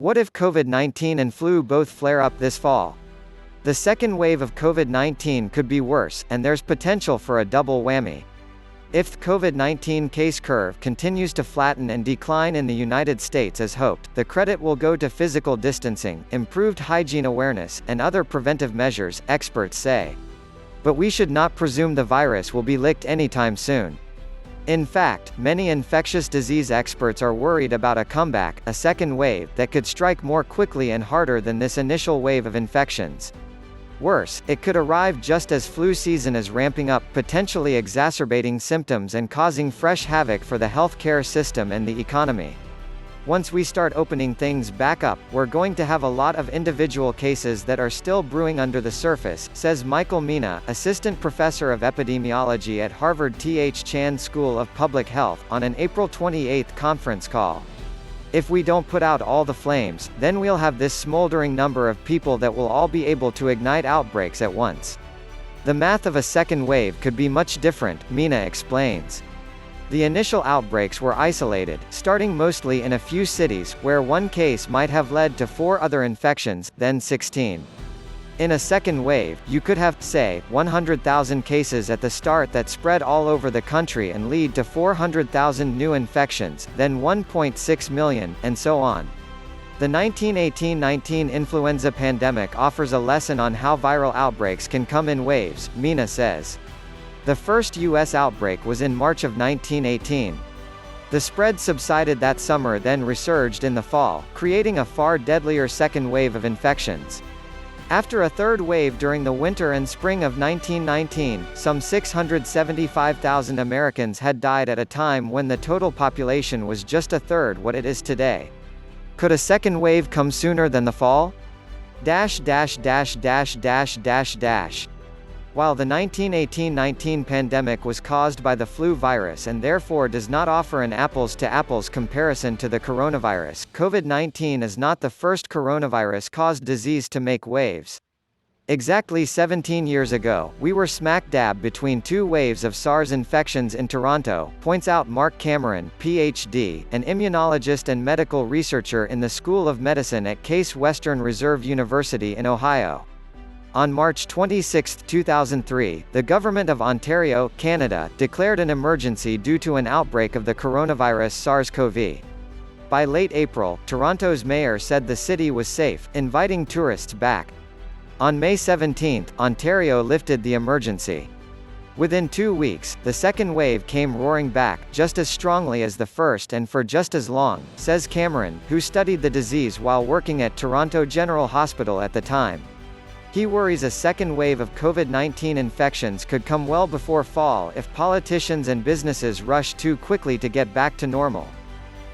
What if COVID-19 and flu both flare up this fall? The second wave of COVID-19 could be worse, and there's potential for a double whammy. If the COVID-19 case curve continues to flatten and decline in the United States as hoped, the credit will go to physical distancing, improved hygiene awareness, and other preventive measures, experts say. But we should not presume the virus will be licked anytime soon. In fact, many infectious disease experts are worried about a comeback, a second wave, that could strike more quickly and harder than this initial wave of infections. Worse, it could arrive just as flu season is ramping up, potentially exacerbating symptoms and causing fresh havoc for the healthcare system and the economy. Once we start opening things back up, we're going to have a lot of individual cases that are still brewing under the surface, says Michael Mina, assistant professor of epidemiology at Harvard T.H. Chan School of Public Health, on an April 28 conference call. If we don't put out all the flames, then we'll have this smoldering number of people that will all be able to ignite outbreaks at once. The math of a second wave could be much different, Mina explains. The initial outbreaks were isolated, starting mostly in a few cities, where one case might have led to 4 other infections, then 16. In a second wave, you could have, say, 100,000 cases at the start that spread all over the country and lead to 400,000 new infections, then 1.6 million, and so on. The 1918-19 influenza pandemic offers a lesson on how viral outbreaks can come in waves, Mina says. The first U.S. outbreak was in March of 1918. The spread subsided that summer, then resurged in the fall, creating a far deadlier second wave of infections. After a third wave during the winter and spring of 1919, some 675,000 Americans had died at a time when the total population was just a third what it is today. Could a second wave come sooner than the fall? While the 1918-19 pandemic was caused by the flu virus and therefore does not offer an apples-to-apples comparison to the coronavirus, COVID-19 is not the first coronavirus-caused disease to make waves. Exactly 17 years ago, we were smack dab between 2 waves of SARS infections in Toronto, points out Mark Cameron, Ph.D., an immunologist and medical researcher in the School of Medicine at Case Western Reserve University in Ohio. On March 26, 2003, the Government of Ontario, Canada, declared an emergency due to an outbreak of the coronavirus SARS-CoV. By late April, Toronto's mayor said the city was safe, inviting tourists back. On May 17, Ontario lifted the emergency. Within 2 weeks, the second wave came roaring back, just as strongly as the first and for just as long, says Cameron, who studied the disease while working at Toronto General Hospital at the time. He worries a second wave of COVID-19 infections could come well before fall if politicians and businesses rush too quickly to get back to normal.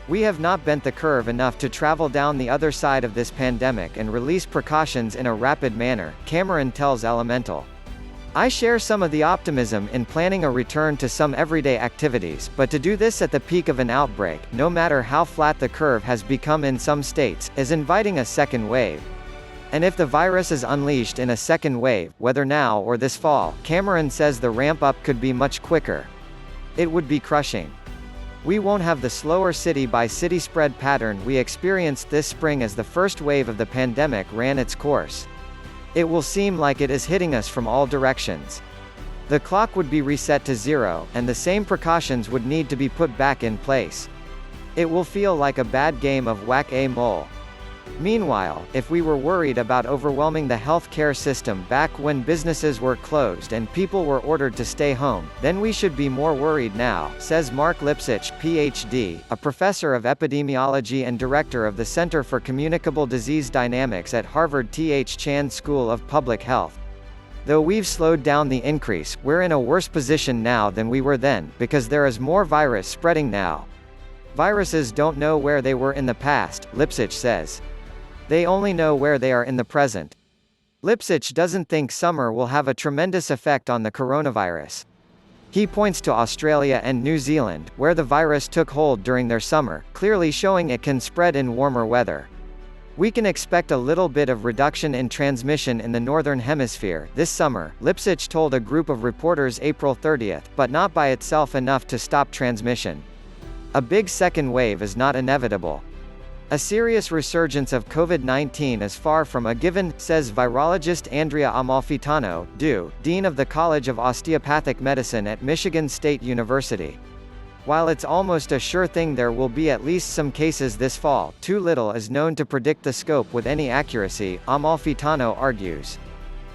We have not bent the curve enough to travel down the other side of this pandemic and release precautions in a rapid manner, Cameron tells Elemental. I share some of the optimism in planning a return to some everyday activities, but to do this at the peak of an outbreak, no matter how flat the curve has become in some states, is inviting a second wave. And if the virus is unleashed in a second wave, whether now or this fall, Cameron says the ramp-up could be much quicker. It would be crushing. We won't have the slower city-by-city spread pattern we experienced this spring as the first wave of the pandemic ran its course. It will seem like it is hitting us from all directions. The clock would be reset to 0, and the same precautions would need to be put back in place. It will feel like a bad game of whack-a-mole. Meanwhile, if we were worried about overwhelming the healthcare system back when businesses were closed and people were ordered to stay home, then we should be more worried now, says Mark Lipsitch, Ph.D., a professor of epidemiology and director of the Center for Communicable Disease Dynamics at Harvard T.H. Chan School of Public Health. Though we've slowed down the increase, we're in a worse position now than we were then, because there is more virus spreading now. Viruses don't know where they were in the past, Lipsitch says. They only know where they are in the present. Lipsitch doesn't think summer will have a tremendous effect on the coronavirus. He points to Australia and New Zealand, where the virus took hold during their summer, clearly showing it can spread in warmer weather. We can expect a little bit of reduction in transmission in the Northern Hemisphere this summer, Lipsitch told a group of reporters April 30, but not by itself enough to stop transmission. A big second wave is not inevitable. A serious resurgence of COVID-19 is far from a given, says virologist Andrea Amalfitano, Dean of the College of Osteopathic Medicine at Michigan State University. While it's almost a sure thing there will be at least some cases this fall, too little is known to predict the scope with any accuracy, Amalfitano argues.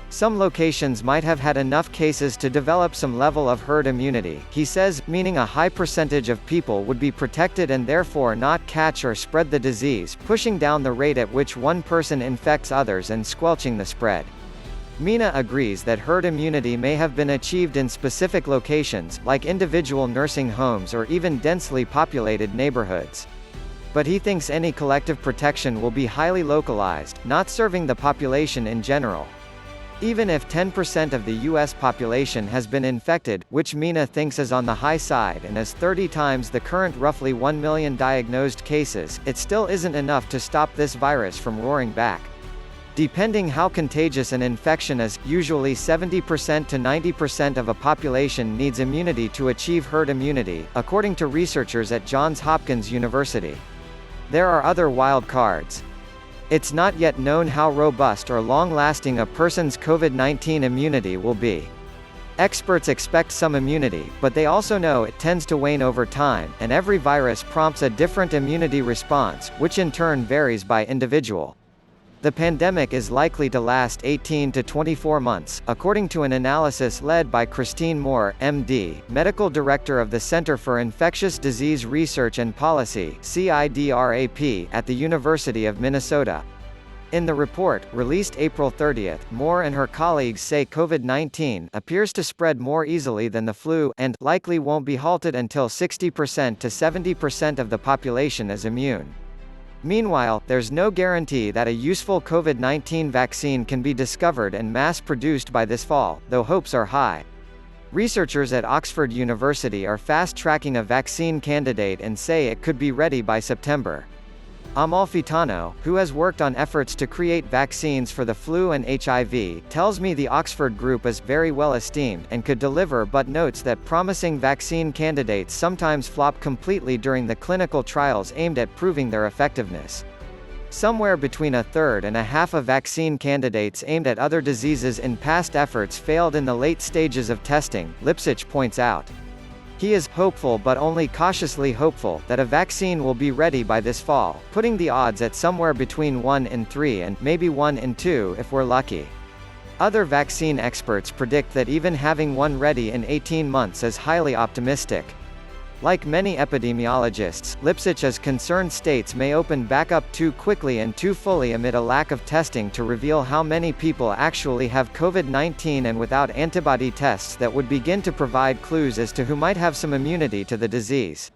Some locations might have had enough cases to develop some level of herd immunity, he says, meaning a high percentage of people would be protected and therefore not catch or spread the disease, pushing down the rate at which one person infects others and squelching the spread. Mina agrees that herd immunity may have been achieved in specific locations, like individual nursing homes or even densely populated neighborhoods. But he thinks any collective protection will be highly localized, not serving the population in general. Even if 10% of the U.S. population has been infected, which Mina thinks is on the high side and is 30 times the current roughly 1 million diagnosed cases, it still isn't enough to stop this virus from roaring back. Depending how contagious an infection is, usually 70% to 90% of a population needs immunity to achieve herd immunity, according to researchers at Johns Hopkins University. There are other wild cards. It's not yet known how robust or long-lasting a person's COVID-19 immunity will be. Experts expect some immunity, but they also know it tends to wane over time, and every virus prompts a different immunity response, which in turn varies by individual. The pandemic is likely to last 18 to 24 months, according to an analysis led by Christine Moore, MD, Medical Director of the Center for Infectious Disease Research and Policy (CIDRAP) at the University of Minnesota. In the report, released April 30, Moore and her colleagues say COVID-19 appears to spread more easily than the flu, and likely won't be halted until 60% to 70% of the population is immune. Meanwhile, there's no guarantee that a useful COVID-19 vaccine can be discovered and mass-produced by this fall, though hopes are high. Researchers at Oxford University are fast-tracking a vaccine candidate and say it could be ready by September. Amalfitano, who has worked on efforts to create vaccines for the flu and HIV, tells me the Oxford group is very well esteemed and could deliver, but notes that promising vaccine candidates sometimes flop completely during the clinical trials aimed at proving their effectiveness. Somewhere between a third and a half of vaccine candidates aimed at other diseases in past efforts failed in the late stages of testing, Lipsitch points out. He is hopeful, but only cautiously hopeful, that a vaccine will be ready by this fall, putting the odds at somewhere between 1 in 3 and maybe 1 in 2 if we're lucky. Other vaccine experts predict that even having one ready in 18 months is highly optimistic. Like many epidemiologists, Lipsitch is concerned states may open back up too quickly and too fully amid a lack of testing to reveal how many people actually have COVID-19 and without antibody tests that would begin to provide clues as to who might have some immunity to the disease.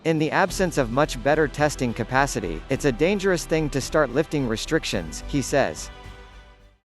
In the absence of much better testing capacity, it's a dangerous thing to start lifting restrictions, he says.